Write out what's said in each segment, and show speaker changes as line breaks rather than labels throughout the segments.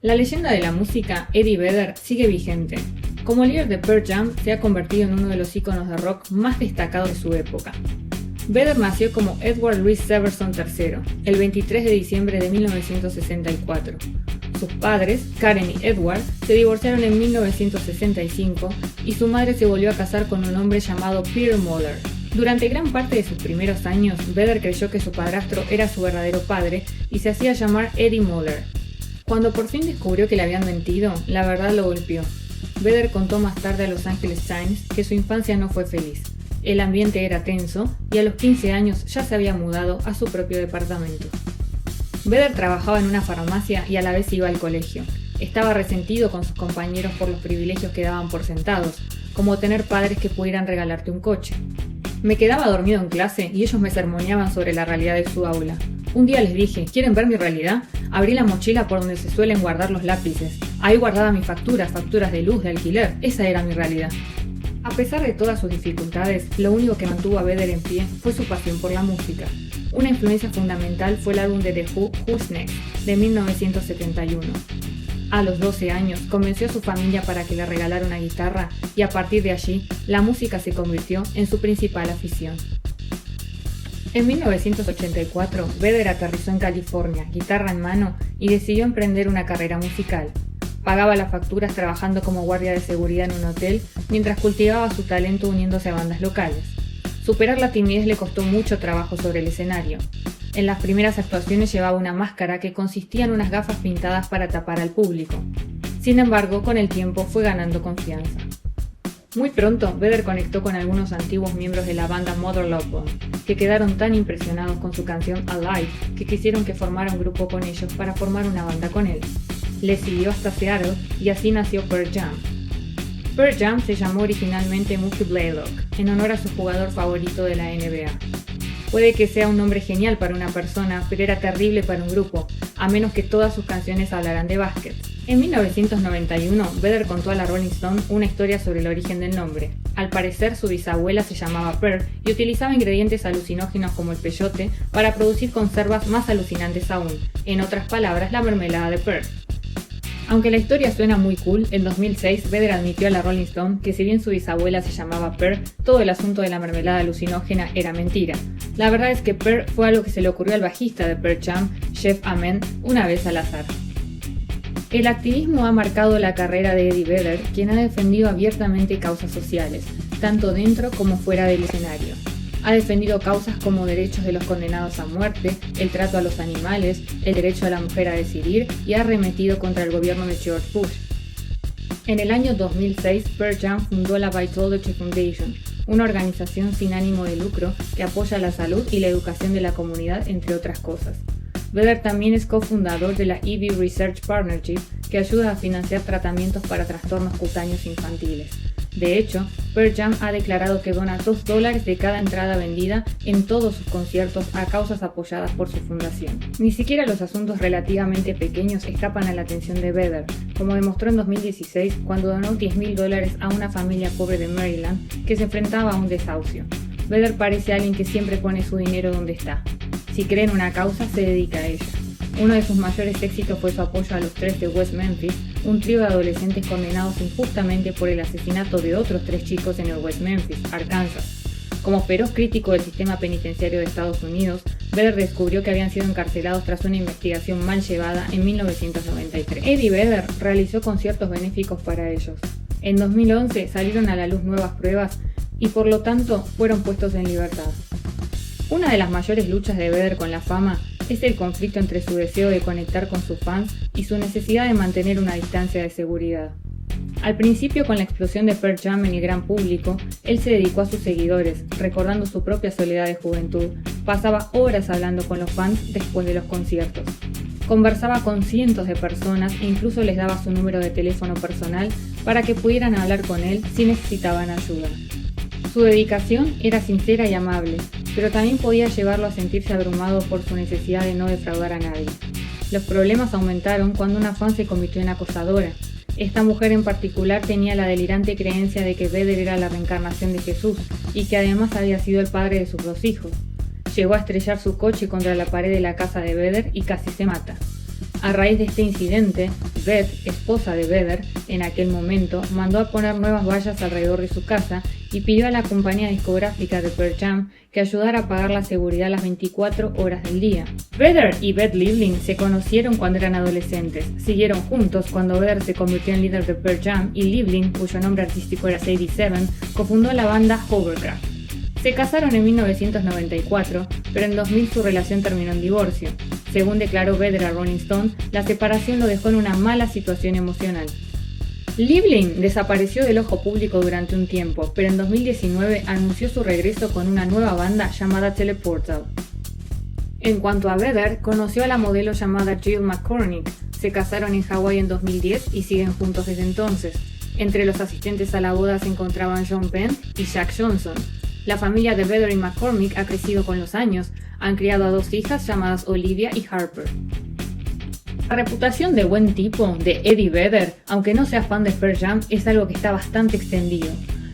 La leyenda de la música, Eddie Vedder, sigue vigente. Como líder de Pearl Jam, se ha convertido en uno de los íconos de rock más destacados de su época. Vedder nació como Edward Louis Severson III, el 23 de diciembre de 1964. Sus padres, Karen y Edward, se divorciaron en 1965 y su madre se volvió a casar con un hombre llamado Peter Moller. Durante gran parte de sus primeros años, Vedder creyó que su padrastro era su verdadero padre y se hacía llamar Eddie Moller. Cuando por fin descubrió que le habían mentido, la verdad lo golpeó. Vedder contó más tarde a Los Angeles Times que su infancia no fue feliz. El ambiente era tenso y a los 15 años ya se había mudado a su propio departamento. Vedder trabajaba en una farmacia y a la vez iba al colegio. Estaba resentido con sus compañeros por los privilegios que daban por sentados, como tener padres que pudieran regalarte un coche. Me quedaba dormido en clase y ellos me sermoneaban sobre la realidad de su aula. Un día les dije, ¿quieren ver mi realidad? Abrí la mochila por donde se suelen guardar los lápices. Ahí guardaba mis facturas de luz, de alquiler. Esa era mi realidad. A pesar de todas sus dificultades, lo único que mantuvo a Vedder en pie fue su pasión por la música. Una influencia fundamental fue el álbum de The Who, Who's Next, de 1971. A los 12 años, convenció a su familia para que le regalara una guitarra y a partir de allí, la música se convirtió en su principal afición. En 1984, Vedder aterrizó en California, guitarra en mano, y decidió emprender una carrera musical. Pagaba las facturas trabajando como guardia de seguridad en un hotel, mientras cultivaba su talento uniéndose a bandas locales. Superar la timidez le costó mucho trabajo sobre el escenario. En las primeras actuaciones llevaba una máscara que consistía en unas gafas pintadas para tapar al público. Sin embargo, con el tiempo fue ganando confianza. Muy pronto, Vedder conectó con algunos antiguos miembros de la banda Mother Love Bone, que quedaron tan impresionados con su canción Alive que quisieron que formara un grupo con ellos para formar una banda con él. Le siguió hasta Seattle y así nació Pearl Jam. Pearl Jam se llamó originalmente Mookie Blaylock, en honor a su jugador favorito de la NBA. Puede que sea un nombre genial para una persona, pero era terrible para un grupo, a menos que todas sus canciones hablaran de básquet. En 1991, Vedder contó a la Rolling Stone una historia sobre el origen del nombre. Al parecer, su bisabuela se llamaba Pearl y utilizaba ingredientes alucinógenos como el peyote para producir conservas más alucinantes aún, en otras palabras, la mermelada de Pearl. Aunque la historia suena muy cool, en 2006 Vedder admitió a la Rolling Stone que si bien su bisabuela se llamaba Pearl, todo el asunto de la mermelada alucinógena era mentira. La verdad es que Pearl fue algo que se le ocurrió al bajista de Pearl Jam, Jeff Ament, una vez al azar. El activismo ha marcado la carrera de Eddie Vedder, quien ha defendido abiertamente causas sociales, tanto dentro como fuera del escenario. Ha defendido causas como derechos de los condenados a muerte, el trato a los animales, el derecho a la mujer a decidir y ha arremetido contra el gobierno de George Bush. En el año 2006, Pearl Jam fundó la Vitology Foundation, una organización sin ánimo de lucro que apoya la salud y la educación de la comunidad, entre otras cosas. Vedder también es cofundador de la EV Research Partnership, que ayuda a financiar tratamientos para trastornos cutáneos infantiles. De hecho, Pearl Jam ha declarado que dona $2 de cada entrada vendida en todos sus conciertos a causas apoyadas por su fundación. Ni siquiera los asuntos relativamente pequeños escapan a la atención de Vedder, como demostró en 2016 cuando donó $10,000 a una familia pobre de Maryland que se enfrentaba a un desahucio. Vedder parece alguien que siempre pone su dinero donde está. Si cree en una causa, se dedica a ella. Uno de sus mayores éxitos fue su apoyo a los 3 de West Memphis, un trío de adolescentes condenados injustamente por el asesinato de otros 3 chicos en el West Memphis, Arkansas. Como feroz crítico del sistema penitenciario de Estados Unidos, Vedder descubrió que habían sido encarcelados tras una investigación mal llevada en 1993. Eddie Vedder realizó conciertos benéficos para ellos. En 2011 salieron a la luz nuevas pruebas y por lo tanto fueron puestos en libertad. Una de las mayores luchas de Vedder con la fama es el conflicto entre su deseo de conectar con sus fans y su necesidad de mantener una distancia de seguridad. Al principio, con la explosión de Pearl Jam en el gran público, él se dedicó a sus seguidores, recordando su propia soledad de juventud. Pasaba horas hablando con los fans después de los conciertos. Conversaba con cientos de personas e incluso les daba su número de teléfono personal para que pudieran hablar con él si necesitaban ayuda. Su dedicación era sincera y amable, pero también podía llevarlo a sentirse abrumado por su necesidad de no defraudar a nadie. Los problemas aumentaron cuando una fan se convirtió en acosadora. Esta mujer en particular tenía la delirante creencia de que Vedder era la reencarnación de Jesús y que además había sido el padre de sus 2 hijos. Llegó a estrellar su coche contra la pared de la casa de Vedder y casi se mata. A raíz de este incidente, Beth, esposa de Vedder, en aquel momento, mandó a poner nuevas vallas alrededor de su casa y pidió a la compañía discográfica de Pearl Jam que ayudara a pagar la seguridad las 24 horas del día. Vedder y Beth Livling se conocieron cuando eran adolescentes, siguieron juntos cuando Vedder se convirtió en líder de Pearl Jam y Livling, cuyo nombre artístico era Sadie Seven, cofundó la banda Hovercraft. Se casaron en 1994, pero en 2000 su relación terminó en divorcio. Según declaró Vedder a Rolling Stone, la separación lo dejó en una mala situación emocional. Livling desapareció del ojo público durante un tiempo, pero en 2019 anunció su regreso con una nueva banda llamada Teleportal. En cuanto a Vedder, conoció a la modelo llamada Jill McCormick. Se casaron en Hawái en 2010 y siguen juntos desde entonces. Entre los asistentes a la boda se encontraban Sean Penn y Jack Johnson. La familia de Vedder y McCormick ha crecido con los años, han criado a 2 hijas llamadas Olivia y Harper. La reputación de buen tipo de Eddie Vedder, aunque no sea fan de Pearl Jam, es algo que está bastante extendido.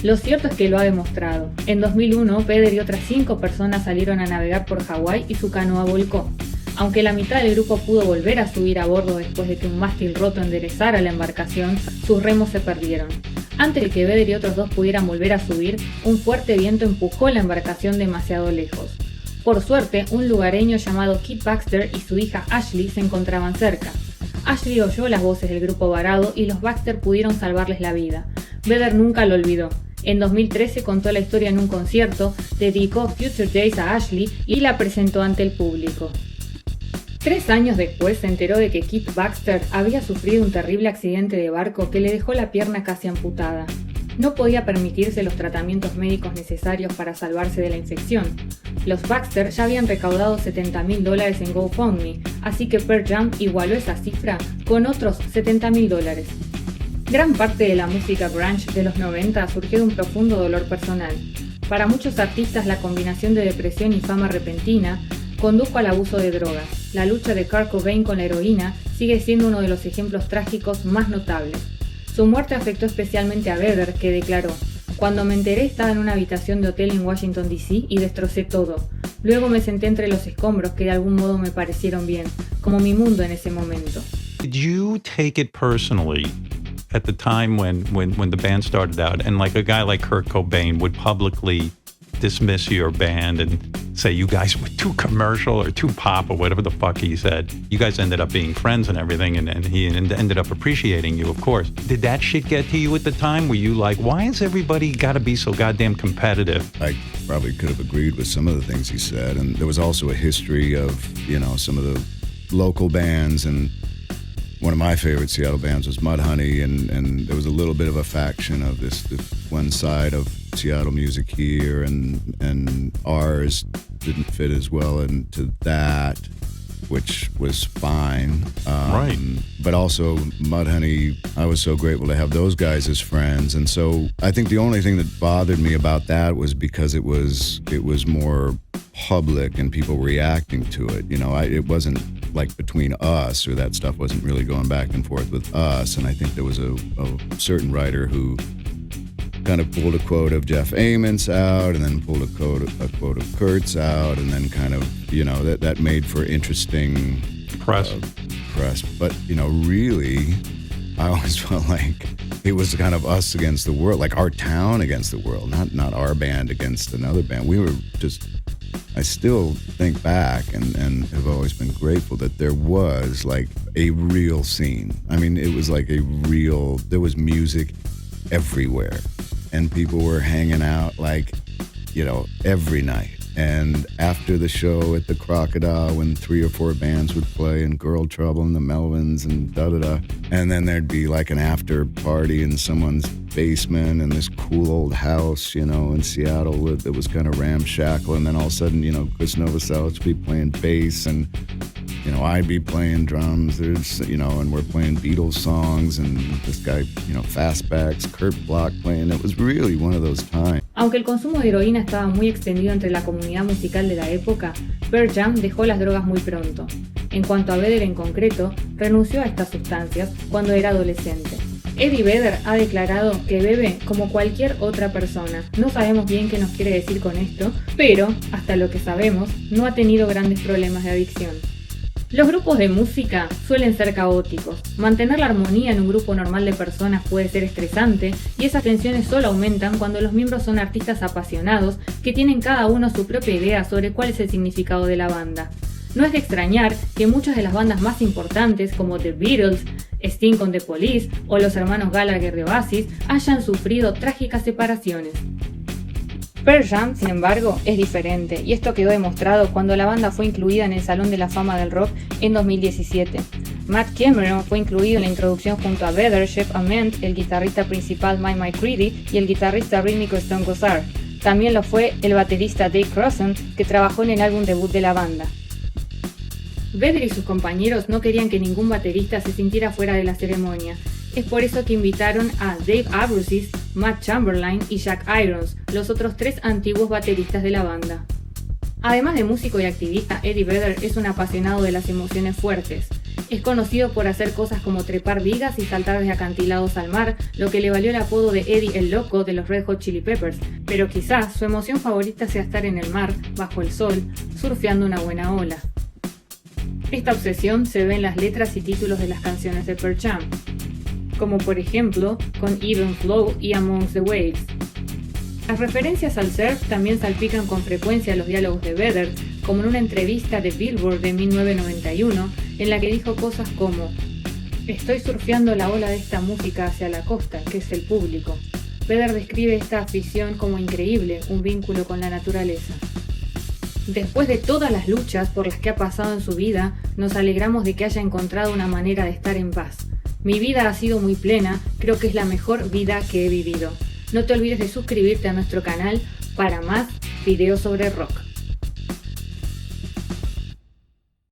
Lo cierto es que lo ha demostrado. En 2001, Vedder y otras 5 personas salieron a navegar por Hawái y su canoa volcó. Aunque la mitad del grupo pudo volver a subir a bordo después de que un mástil roto enderezara la embarcación, sus remos se perdieron. Antes de que Vedder y otros 2 pudieran volver a subir, un fuerte viento empujó la embarcación demasiado lejos. Por suerte, un lugareño llamado Kit Baxter y su hija Ashley se encontraban cerca. Ashley oyó las voces del grupo varado y los Baxter pudieron salvarles la vida. Vedder nunca lo olvidó. En 2013 contó la historia en un concierto, dedicó Future Days a Ashley y la presentó ante el público. 3 años después se enteró de que Kit Baxter había sufrido un terrible accidente de barco que le dejó la pierna casi amputada. No podía permitirse los tratamientos médicos necesarios para salvarse de la infección. Los Baxter ya habían recaudado $70,000 en GoFundMe, así que Pearl Jam igualó esa cifra con otros $70,000. Gran parte de la música grunge de los 90 surgió de un profundo dolor personal. Para muchos artistas, la combinación de depresión y fama repentina condujo al abuso de drogas. La lucha de Kurt Cobain con la heroína sigue siendo uno de los ejemplos trágicos más notables. Su muerte afectó especialmente a Vedder, que declaró: "Cuando me enteré estaba en una habitación de hotel en Washington D.C. y destrocé todo. Luego me senté entre los escombros que de algún modo me parecieron bien, como mi mundo en ese momento."
Did you take it personally at the time when the band started out, and like a guy like Kurt Cobain would publicly dismiss your band and say you guys were too commercial or too pop or whatever the fuck he said? You guys ended up being friends and everything, and he ended up appreciating you, of course. Did that shit get to you at the time? Were you like, why has everybody got to be so goddamn competitive?
I probably could have agreed with some of the things he said, and there was also a history of, some of the local bands, and one of my favorite Seattle bands was Mudhoney, and there was a little bit of a faction of this one side of Seattle music here, and ours didn't fit as well into that, which was fine.
Right.
But also Mudhoney, I was so grateful to have those guys as friends, and so I think the only thing that bothered me about that was because it was more public and people reacting to it. It wasn't like between us, or that stuff wasn't really going back and forth with us. And I think there was a certain writer who kind of pulled a quote of Jeff Amos out, and then pulled a quote of Kurt's out, and then kind of, that made for interesting
Press.
But, really, I always felt like it was kind of us against the world, like our town against the world, not our band against another band. We were just, I still think back and have always been grateful that there was like a real scene. I mean, it was like there was music everywhere, and people were hanging out like, every night. And after the show at the Crocodile, when 3 or 4 bands would play, and Girl Trouble and the Melvins and da-da-da, and then there'd be like an after party in someone's basement in this cool old house, in Seattle that was kind of ramshackle, and then all of a sudden, Chris Novoselic would be playing bass, and I'd be playing drums, and we're playing Beatles songs, and this guy, Fastbacks, Kurt Block playing. It was really one of those times.
Aunque el consumo de heroína estaba muy extendido entre la comunidad musical de la época, Pearl Jam dejó las drogas muy pronto. En cuanto a Vedder en concreto, renunció a estas sustancias cuando era adolescente. Eddie Vedder ha declarado que bebe como cualquier otra persona. No sabemos bien qué nos quiere decir con esto, pero, hasta lo que sabemos, no ha tenido grandes problemas de adicción. Los grupos de música suelen ser caóticos. Mantener la armonía en un grupo normal de personas puede ser estresante y esas tensiones solo aumentan cuando los miembros son artistas apasionados que tienen cada uno su propia idea sobre cuál es el significado de la banda. No es de extrañar que muchas de las bandas más importantes como The Beatles, Sting con The Police o los hermanos Gallagher de Oasis hayan sufrido trágicas separaciones. Pearl Jam, sin embargo, es diferente, y esto quedó demostrado cuando la banda fue incluida en el Salón de la Fama del Rock en 2017. Matt Cameron fue incluido en la introducción junto a Vedder, Jeff Ament, el guitarrista principal Mike McCready y el guitarrista rítmico Stone Gossard. También lo fue el baterista Dave Crossan, que trabajó en el álbum debut de la banda. Vedder y sus compañeros no querían que ningún baterista se sintiera fuera de la ceremonia. Es por eso que invitaron a Dave Abruzzes, Matt Chamberlain y Jack Irons, los otros 3 antiguos bateristas de la banda. Además de músico y activista, Eddie Vedder es un apasionado de las emociones fuertes. Es conocido por hacer cosas como trepar vigas y saltar desde acantilados al mar, lo que le valió el apodo de Eddie el Loco de los Red Hot Chili Peppers, pero quizás su emoción favorita sea estar en el mar, bajo el sol, surfeando una buena ola. Esta obsesión se ve en las letras y títulos de las canciones de Pearl Jam, como por ejemplo con Even Flow y Amongst the Waves. Las referencias al surf también salpican con frecuencia los diálogos de Vedder, como en una entrevista de Billboard de 1991, en la que dijo cosas como: "Estoy surfeando la ola de esta música hacia la costa, que es el público". Vedder describe esta afición como increíble, un vínculo con la naturaleza. Después de todas las luchas por las que ha pasado en su vida, nos alegramos de que haya encontrado una manera de estar en paz. Mi vida ha sido muy plena, creo que es la mejor vida que he vivido. No te olvides de suscribirte a nuestro canal para más videos sobre rock.